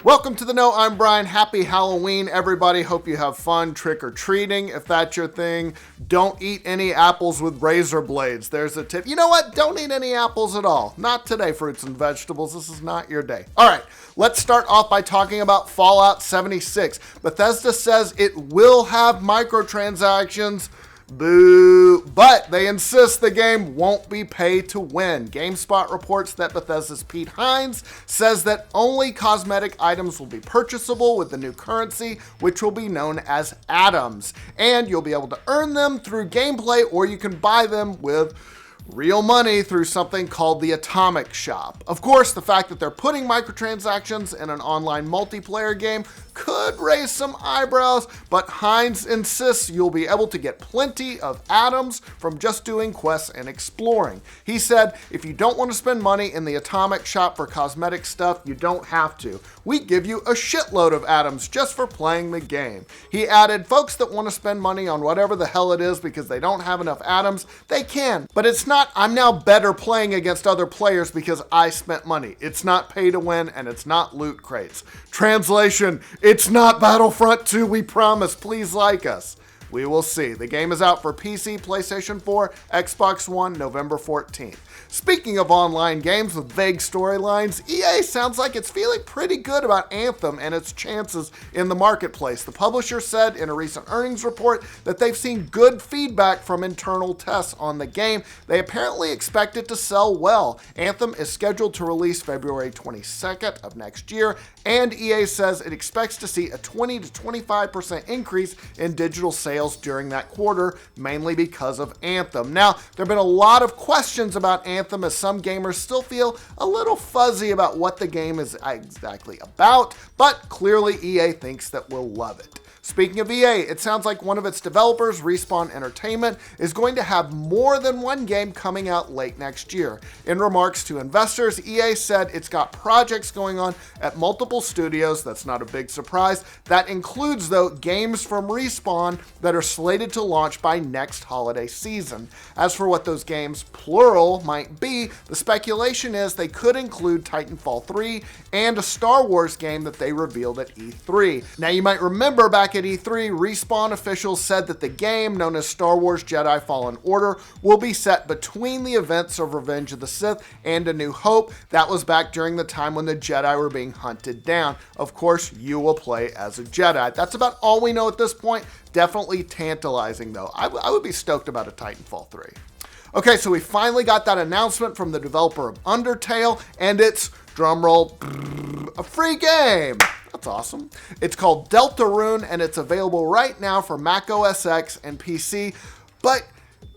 Welcome to the Know. I'm Brian. Happy Halloween, everybody. Hope you have fun trick-or-treating. If that's your thing, don't eat any apples with razor blades. There's a tip. You know what? Don't eat any apples at all. Not today, fruits and vegetables. This is not your day. All right, let's start off by talking about Fallout 76. Bethesda says it will have microtransactions. Boo! But they insist the game won't be pay to win. GameSpot reports that Bethesda's Pete Hines says that only cosmetic items will be purchasable with the new currency, which will be known as atoms. And you'll be able to earn them through gameplay, or you can buy them with real money through something called the Atomic Shop. Of course, the fact that they're putting microtransactions in an online multiplayer game could raise some eyebrows, but Hines insists you'll be able to get plenty of atoms from just doing quests and exploring. He said, if you don't want to spend money in the Atomic Shop for cosmetic stuff, you don't have to. We give you a shitload of atoms just for playing the game. He added, folks that want to spend money on whatever the hell it is because they don't have enough atoms, they can. But it's not, I'm now better playing against other players because I spent money. It's not pay to win, and it's not loot crates. Translation, it's not Battlefront 2, we promise. Please like us. We will see. The game is out for PC, PlayStation 4, Xbox One, November 14th. Speaking of online games with vague storylines, EA sounds like it's feeling pretty good about Anthem and its chances in the marketplace. The publisher said in a recent earnings report that they've seen good feedback from internal tests on the game. They apparently expect it to sell well. Anthem is scheduled to release February 22nd of next year, and EA says it expects to see a 20 to 25% increase in digital sales during that quarter, mainly because of Anthem. Now, there have been a lot of questions about Anthem as some gamers still feel a little fuzzy about what the game is exactly about, but clearly EA thinks that we'll love it. Speaking of EA, it sounds like one of its developers, Respawn Entertainment, is going to have more than one game coming out late next year. In remarks to investors, EA said it's got projects going on at multiple studios. That's not a big surprise. That includes, though, games from Respawn that are slated to launch by next holiday season. As for what those games, plural, might be, the speculation is they could include Titanfall 3 and a Star Wars game that they revealed at E3. Now, you might remember back at E3, Respawn officials said that the game, known as Star Wars Jedi Fallen Order, will be set between the events of Revenge of the Sith and A New Hope. That was back during the time when the Jedi were being hunted down. Of course, you will play as a Jedi. That's about all we know at this point. Definitely tantalizing, though. I would be stoked about a Titanfall 3. Okay, so we finally got that announcement from the developer of Undertale, and it's, drumroll, a free game. That's awesome. It's called Deltarune, and it's available right now for Mac OS X and PC, but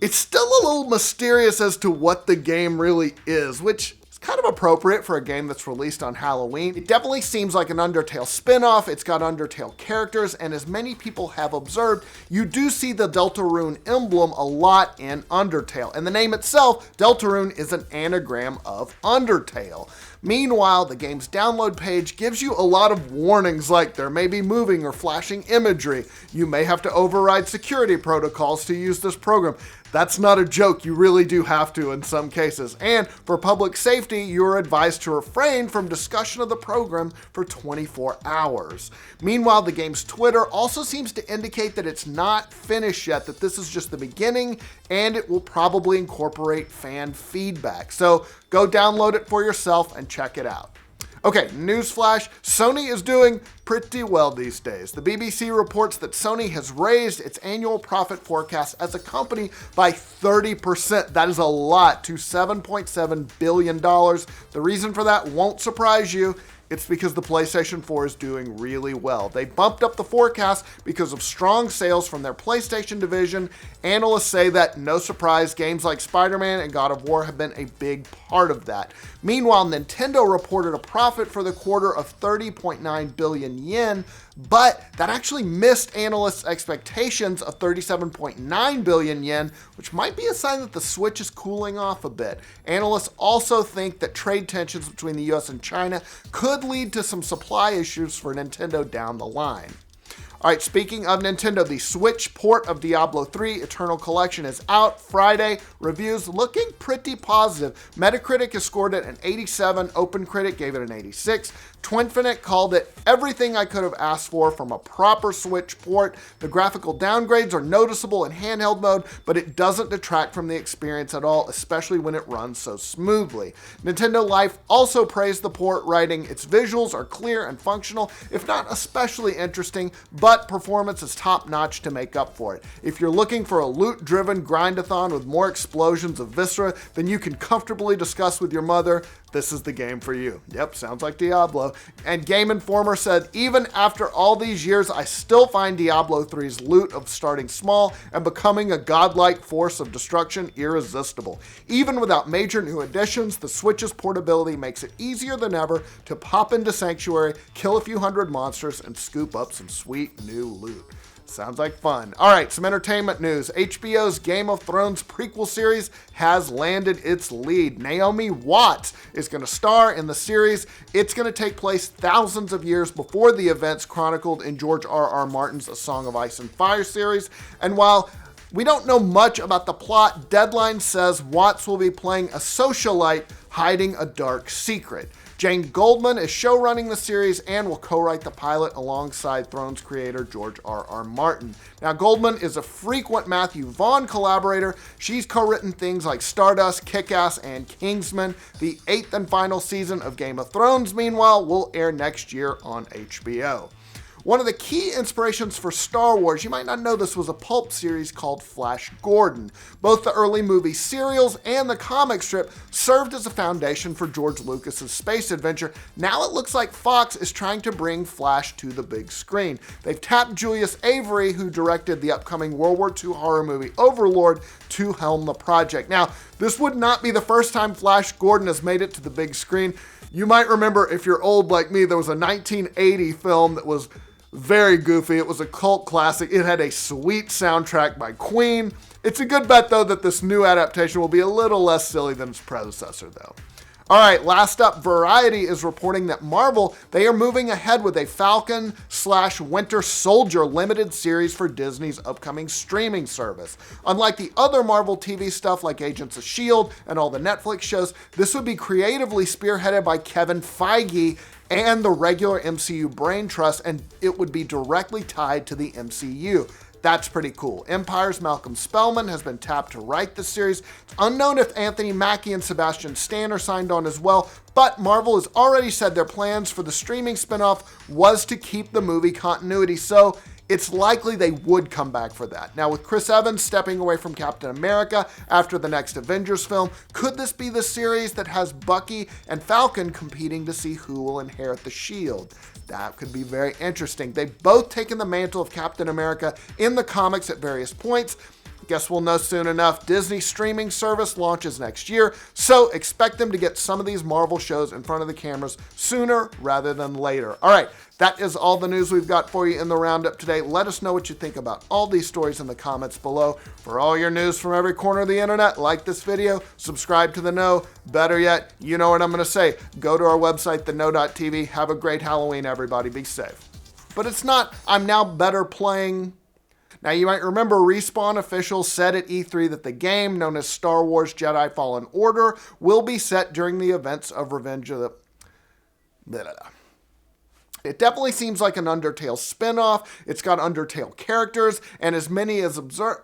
it's still a little mysterious as to what the game really is, which is kind of appropriate for a game that's released on Halloween. It definitely seems like an Undertale spin-off. It's got Undertale characters, and as many people have observed, you do see the Deltarune emblem a lot in Undertale, and the name itself, Deltarune, is an anagram of Undertale. Meanwhile, the game's download page gives you a lot of warnings like there may be moving or flashing imagery. You may have to override security protocols to use this program. That's not a joke, you really do have to in some cases. And for public safety, you're advised to refrain from discussion of the program for 24 hours. Meanwhile, the game's Twitter also seems to indicate that it's not finished yet, that this is just the beginning, and it will probably incorporate fan feedback. So go download it for yourself and check it out. Okay, newsflash, Sony is doing pretty well these days. The BBC reports that Sony has raised its annual profit forecast as a company by 30%. That is a lot, to $7.7 billion. The reason for that won't surprise you. It's because the PlayStation 4 is doing really well. They bumped up the forecast because of strong sales from their PlayStation division. Analysts say that, no surprise, games like Spider-Man and God of War have been a big part of that. Meanwhile, Nintendo reported a profit for the quarter of 30.9 billion yen, but that actually missed analysts' expectations of 37.9 billion yen, which might be a sign that the Switch is cooling off a bit. Analysts also think that trade tensions between the US and China could lead to some supply issues for Nintendo down the line. All right, speaking of Nintendo, the Switch port of Diablo 3 Eternal Collection is out Friday. Reviews looking pretty positive. Metacritic has scored it an 87. OpenCritic gave it an 86. Twinfinite called it everything I could have asked for from a proper Switch port. The graphical downgrades are noticeable in handheld mode, but it doesn't detract from the experience at all, especially when it runs so smoothly. Nintendo Life also praised the port, writing, its visuals are clear and functional, if not especially interesting, but performance is top-notch to make up for it. If you're looking for a loot-driven grindathon with more explosions of viscera than you can comfortably discuss with your mother, this is the game for you. Yep, sounds like Diablo. And Game Informer said, even after all these years, I still find Diablo 3's loot of starting small and becoming a godlike force of destruction irresistible. Even without major new additions, the Switch's portability makes it easier than ever to pop into Sanctuary, kill a few hundred monsters, and scoop up some sweet new loot. Sounds like fun. All right, some entertainment news. HBO's Game of Thrones prequel series has landed its lead. Naomi Watts is going to star in the series. It's going to take place thousands of years before the events chronicled in George R.R. Martin's A Song of Ice and Fire series. And while we don't know much about the plot, Deadline says Watts will be playing a socialite hiding a dark secret. Jane Goldman is showrunning the series and will co-write the pilot alongside Thrones creator George R.R. Martin. Now, Goldman is a frequent Matthew Vaughn collaborator. She's co-written things like Stardust, Kick-Ass, and Kingsman. The 8th and final season of Game of Thrones, meanwhile, will air next year on HBO. One of the key inspirations for Star Wars, you might not know this, was a pulp series called Flash Gordon. Both the early movie serials and the comic strip served as a foundation for George Lucas's space adventure. Now it looks like Fox is trying to bring Flash to the big screen. They've tapped Julius Avery, who directed the upcoming World War II horror movie Overlord, to helm the project. Now, this would not be the first time Flash Gordon has made it to the big screen. You might remember, if you're old like me, there was a 1980 film that was very goofy. It was a cult classic. It had a sweet soundtrack by Queen. It's a good bet, though, that this new adaptation will be a little less silly than its predecessor, though. All right, last up, Variety is reporting that Marvel, they are moving ahead with a Falcon/Winter Soldier limited series for Disney's upcoming streaming service. Unlike the other Marvel TV stuff like Agents of S.H.I.E.L.D. and all the Netflix shows, this would be creatively spearheaded by Kevin Feige and the regular MCU brain trust, and it would be directly tied to the MCU. That's pretty cool. Empire's Malcolm Spellman has been tapped to write the series. It's unknown if Anthony Mackie and Sebastian Stan are signed on as well, but Marvel has already said their plans for the streaming spinoff was to keep the movie continuity, so it's likely they would come back for that. Now, with Chris Evans stepping away from Captain America after the next Avengers film, could this be the series that has Bucky and Falcon competing to see who will inherit the shield? That could be very interesting. They've both taken the mantle of Captain America in the comics at various points. Guess we'll know soon enough. Disney's streaming service launches next year, so expect them to get some of these Marvel shows in front of the cameras sooner rather than later. All right, that is all the news we've got for you in the roundup today. Let us know what you think about all these stories in the comments below. For all your news from every corner of the internet, like this video, subscribe to The Know. Better yet, you know what I'm going to say. Go to our website, theknow.tv. Have a great Halloween, everybody. Be safe. But it's not, I'm now better playing. Now, you might remember Respawn officials said at E3 that the game, known as Star Wars Jedi Fallen Order, will be set during the events of Revenge of the... It definitely seems like an Undertale spin-off. It's got Undertale characters, and as many as observed...